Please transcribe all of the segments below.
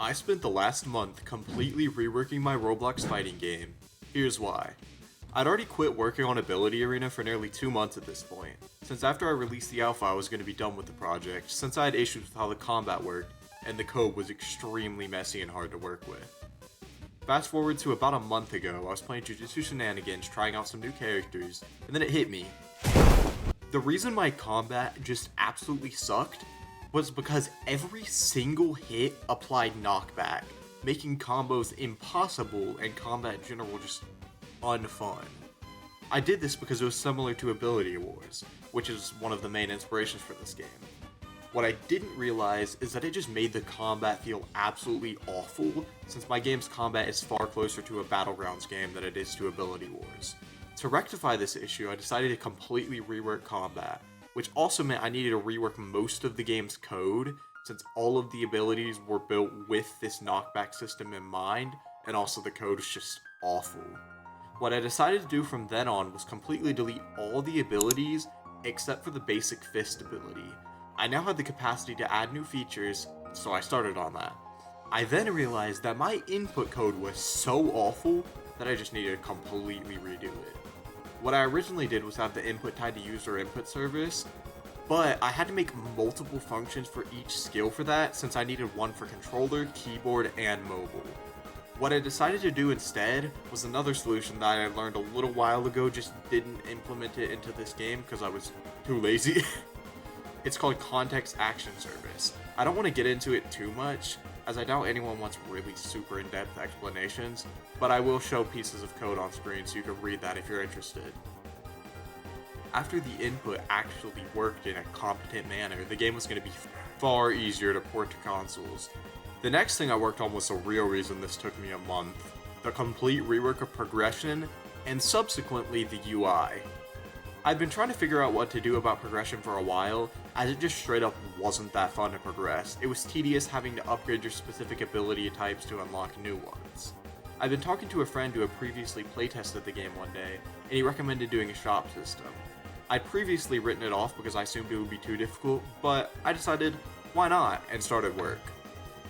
I spent the last month completely reworking my Roblox fighting game. Here's why. I'd already quit working on AbilityArena for nearly 2 months at this point, since after I released the alpha I was going to be done with the project, since I had issues with how the combat worked, and the code was extremely messy and hard to work with. Fast forward to about a month ago, I was playing Jujutsu Shenanigans, trying out some new characters, and then it hit me. The reason my combat just absolutely sucked was because every single hit applied knockback, making combos impossible and combat in general just unfun. I did this because it was similar to Ability Wars, which is one of the main inspirations for this game. What I didn't realize is that it just made the combat feel absolutely awful, since my game's combat is far closer to a Battlegrounds game than it is to Ability Wars. To rectify this issue, I decided to completely rework combat, which also meant I needed to rework most of the game's code, since all of the abilities were built with this knockback system in mind, and also the code was just awful. What I decided to do from then on was completely delete all the abilities except for the basic fist ability. I now had the capacity to add new features, so I started on that. I then realized that my input code was so awful that I just needed to completely redo it. What I originally did was have the input tied to user input service, but I had to make multiple functions for each skill for that since I needed one for controller, keyboard, and mobile. What I decided to do instead was another solution that I learned a little while ago, just didn't implement it into this game because I was too lazy. It's called Context Action Service. I don't want to get into it too much, as I doubt anyone wants really super in-depth explanations, but I will show pieces of code on screen so you can read that if you're interested. After the input actually worked in a competent manner, the game was going to be far easier to port to consoles. The next thing I worked on was the real reason this took me a month: the complete rework of progression, and subsequently the UI. I'd been trying to figure out what to do about progression for a while, as it just straight up wasn't that fun to progress. It was tedious having to upgrade your specific ability types to unlock new ones. I'd been talking to a friend who had previously playtested the game one day, and he recommended doing a shop system. I'd previously written it off because I assumed it would be too difficult, but I decided, why not, and started work.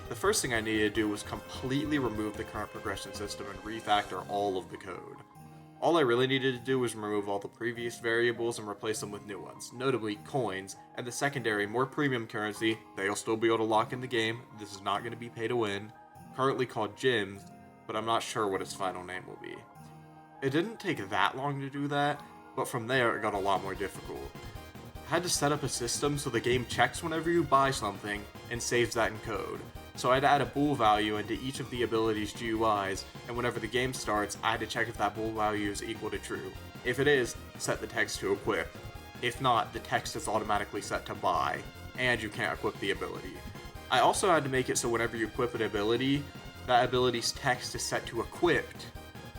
The first thing I needed to do was completely remove the current progression system and refactor all of the code. All I really needed to do was remove all the previous variables and replace them with new ones, notably coins, and the secondary, more premium currency that you'll still be able to lock in the game. This is not going to be pay to win, currently called gems, but I'm not sure what its final name will be. It didn't take that long to do that, but from there it got a lot more difficult. I had to set up a system so the game checks whenever you buy something and saves that in code. So I had to add a bool value into each of the abilities' GUIs, and whenever the game starts, I had to check if that bool value is equal to true. If it is, set the text to equip. If not, the text is automatically set to buy, and you can't equip the ability. I also had to make it so whenever you equip an ability, that ability's text is set to equipped,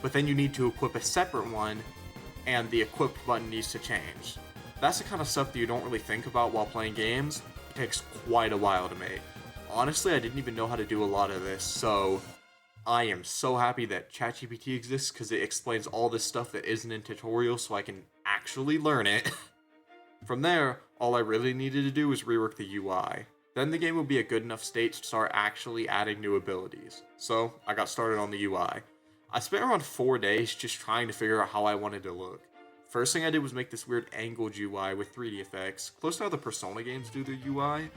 but then you need to equip a separate one, and the equipped button needs to change. That's the kind of stuff that you don't really think about while playing games. It takes quite a while to make. Honestly, I didn't even know how to do a lot of this, so I am so happy that ChatGPT exists because it explains all this stuff that isn't in tutorials so I can actually learn it. From there, all I really needed to do was rework the UI. Then the game would be a good enough state to start actually adding new abilities. So, I got started on the UI. I spent around 4 days just trying to figure out how I wanted to look. First thing I did was make this weird angled UI with 3D effects, close to how the Persona games do their UI.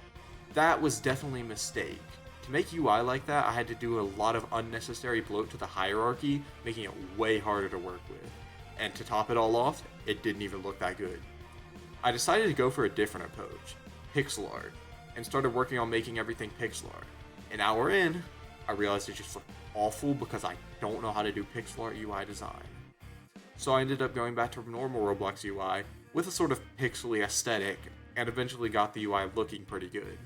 That was definitely a mistake. To make UI like that, I had to do a lot of unnecessary bloat to the hierarchy, making it way harder to work with. And to top it all off, it didn't even look that good. I decided to go for a different approach, pixel art, and started working on making everything pixel art. An hour in, I realized it just looked awful because I don't know how to do pixel art UI design. So I ended up going back to normal Roblox UI with a sort of pixely aesthetic, and eventually got the UI looking pretty good.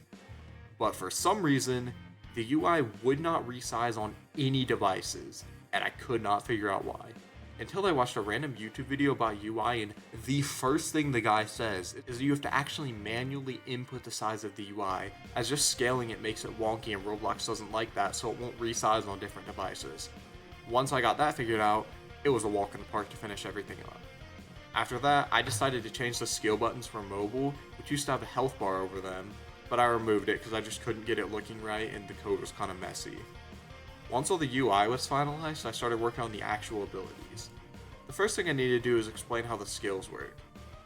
But for some reason, the UI would not resize on any devices, and I could not figure out why. Until I watched a random YouTube video about UI, and the first thing the guy says is that you have to actually manually input the size of the UI, as just scaling it makes it wonky and Roblox doesn't like that, so it won't resize on different devices. Once I got that figured out, it was a walk in the park to finish everything up. After that, I decided to change the skill buttons for mobile, which used to have a health bar over them, but I removed it because I just couldn't get it looking right and the code was kind of messy. Once all the UI was finalized, I started working on the actual abilities. The first thing I need to do is explain how the skills work.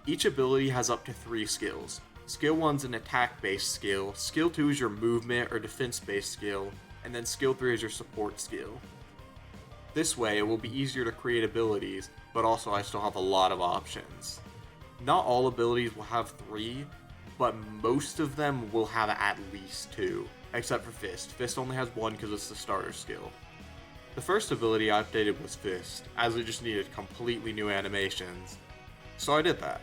Each ability has up to 3 skills. Skill 1's an attack-based skill, Skill 2 is your movement or defense-based skill, and then Skill 3 is your support skill. This way, it will be easier to create abilities, but also I still have a lot of options. Not all abilities will have 3, but most of them will have at least 2, except for Fist. Fist only has 1 because it's the starter skill. The first ability I updated was Fist, as it just needed completely new animations, so I did that.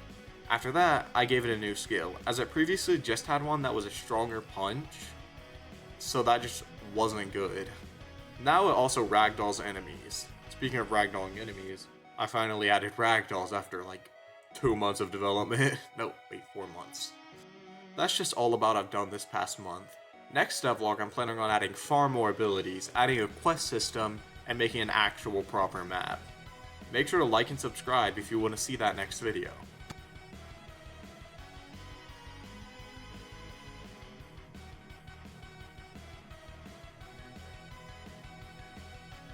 After that, I gave it a new skill, as it previously just had one that was a stronger punch, so that just wasn't good. Now it also ragdolls enemies. Speaking of ragdolling enemies, I finally added ragdolls after like 2 months of development. No, wait, 4 months. That's just all about I've done this past month. Next devlog, I'm planning on adding far more abilities, adding a quest system, and making an actual proper map. Make sure to like and subscribe if you want to see that next video.